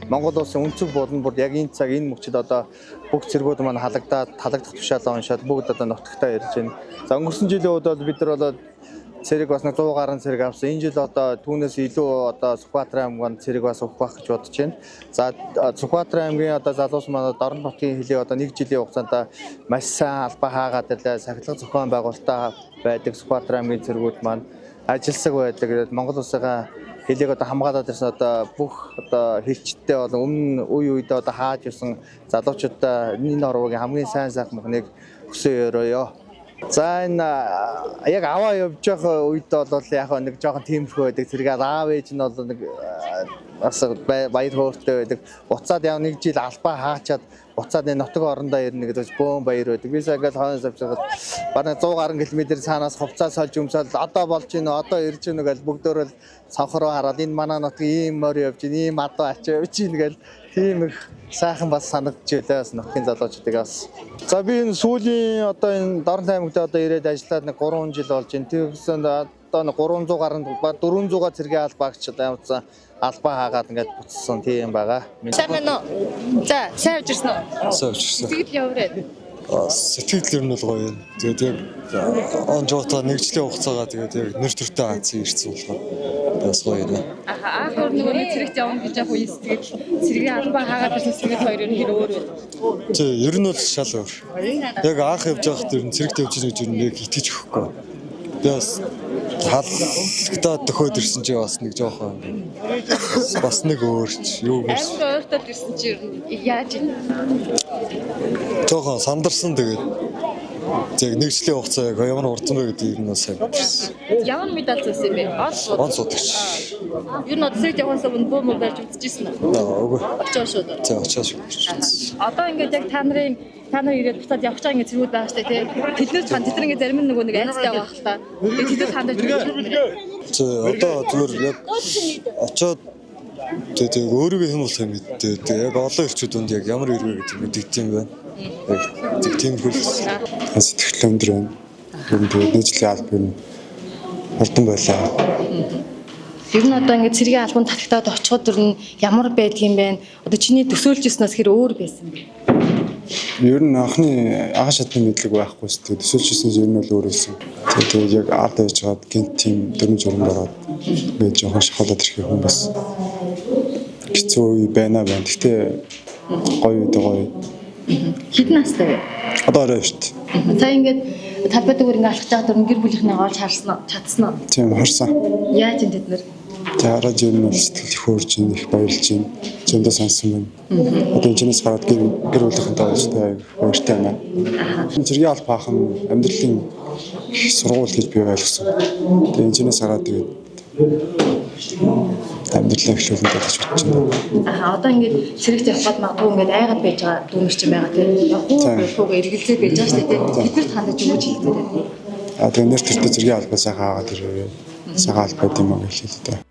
Монгол улсын өнцөг болон бүр яг энэ цаг энэ мөчид одоо бүх цэргүүд маань халагдах тушаалаа уншаад бүгд одоо нутагтаа ирж байна. За өнгөрсөн жилийн үед бол бид нар бол цэрэг бас 100 гаруй цэрэг авсан. Энэ жил одоо түүнээс илүү одоо Сүхбаатар аймгийн цэрэг бас өгөх байх гэж бодож байна. За Сүхбаатар аймгийн одоо залуус маань Дорн нутгийн хөлийг одоо 1 жилийн хугацаанд маш сайн албаа хаагаад ирлээ. Сахилга зохион байгуулалтаа байдаг Сүхбаатар аймгийн цэргүүд маань ажилсаг байдаг. Монгол улсынхаа хөлийг одоо хамгаалаад ирсэн одоо бүх одоо хэлчтэй бол өмнө үе үедээ одоо хааж ирсэн залуучуудаа энэ орвогийн хамгийн сайн сайхныг хүсээ өрөөё. За энэ яг аваа явж байгаа үед бол яг нэг жоохон тиймэрхүү байдаг. Зэрэг аав ээж нь бол нэг бас баяр хөөртэй байдаг. Буцаад яв 1 жил албаа хаачаад буцаад энэ нутаг орондоо ирнэ гэж бөөн баяр байдаг. Би сая ингээл хойноос авч байгаа бараг 100 гаруй км цаанаас хувцас сольж өмсөөл одоо болж гинэ одоо ирж гинэ гэж бүгдөө л цонхороо хараад энэ манай нутгийн ийм морь явж гинэ ийм адуу ачаа явж гинэ гэл тийм их сайхан бас санагдчихлээ бас нутгийн залуучуудаас. За би энэ сүүлийн одоо энэ Дорн аймагт одоо ирээд ажиллаад нэг 3 жил болж байна. Тэгсэн одоо 300 гаруй 400-аар цэргийн албаагч явуулсан албаа хаагаад ингээд буцсан тийм байгаа. Сайн байна уу? За, сайн явж ирсэн үү? Сайн явж ирсэн. Сэтгэл явраад. Сэтгэл ер нь бол гоё юм. Тэгээд яг он жоотоо нэгжлийн хугацаагаа тэгээд яг нэр төртэй хаацсан ирсэн болохоор бас гоё юм. Анх нөгөө нэг цэрэгт явна гэж яг үе сэтгэл цэргийн албаа хаагаад ирсэн сэтгэл хоёр нь хэр өөр вэ? Тий, ер нь бол шал өөр. Яг анх явж байхад ер нь цэрэгт явж байгаа гэж ер нь яг итгэж өгөхгүй. Би бас хаалтаа төхөөд ирсэн чи бас нэг жоохон бас нэг өөрч юу гэж Амар ойртоод ирсэн чи ер нь яаж юм? жоохон сандарсан тэгээд яг нэгжлийн хугацаа яг ямар урдан бэ гэдэг ер нь сайн мэдэрсэн. Ямар медаль зөөсөн юм бэ? Он судагч. Ер нь цэрэгт явахаас өмнө бөө мөн барьж үзчихсэн үү? Үгүй. Очоо шүү дээ. За очоос. Одоо ингээд яг та нар ирээд буцаад явах чагаа ингээд зэрүүд байгаа штэ тий. Тэд нар ингээд зарим нөгөө нэг айцтай байгаа хэл та. Тэгээд тэд хандаж За одоо зүгээр яг очоод тэгээд өөрийгөө хэм болох юм мэдээ. Яг олон ирчүүд үнд яг ямар ирвэ гэдэг мэдэгдэв юм байна. Яг тийм хөл сэтгэл өндөр байна. Тэгээд нийтлэлийн албан хурдан байлаа. Ер нь одоо ингээд цэргийн албанд татагтаад очиход ер нь ямар байдгийм бэ? Одоо чиний төсөөлжсэнээс хэр өөр байсан бэ? Ер нь анхны агаа шатны мэдлэг байхгүй шүү дээ. Төсөөлжсэн ер нь бол өөр байсан. Тэгээд яг ард байж хаад гинт тийм дөрмж уранд ороод би жоохон шахуулаад ирэх юм бас хэцүү үе байна. Гэхдээ гоё үедээ гоё. Хэдэн настай вэ? Одоо орой шүү дээ. Та ингээд талбайдгаар ингээд алхаж байгаа дөрөв гэр бүлийнхнээ олж чадсан уу? Тийм харсан. Яаж юм тэд нар? Хараад ер нь сэтгэл их хөөрж ин их баярлж ин зөндөө сансан байна. Одоо энэчнээс гараад гэр бүлийнхэнтэй уулзтай баяртай байна. Цэргийн албаа хаан амьдралын сургууль гэж би ойлгосон. Тэгээ энэчнээс гараад тэгээд амьдралын эхлүүлэнд гэж бодож байна. Одоо ингээд цэрэгт явхад магадгүй ингээд айгаад байж байгаа дүүнер чинь байгаа тийм. Хууг эргэлзээ байж байгаа шүү дээ. Тэднэрт хандаж өгч хэлдэг. Тэгээ нэр төртөө цэргийн албаа сайхан хаагаад ирээ. Сайхан албаа юм аа гэж хэлдэг.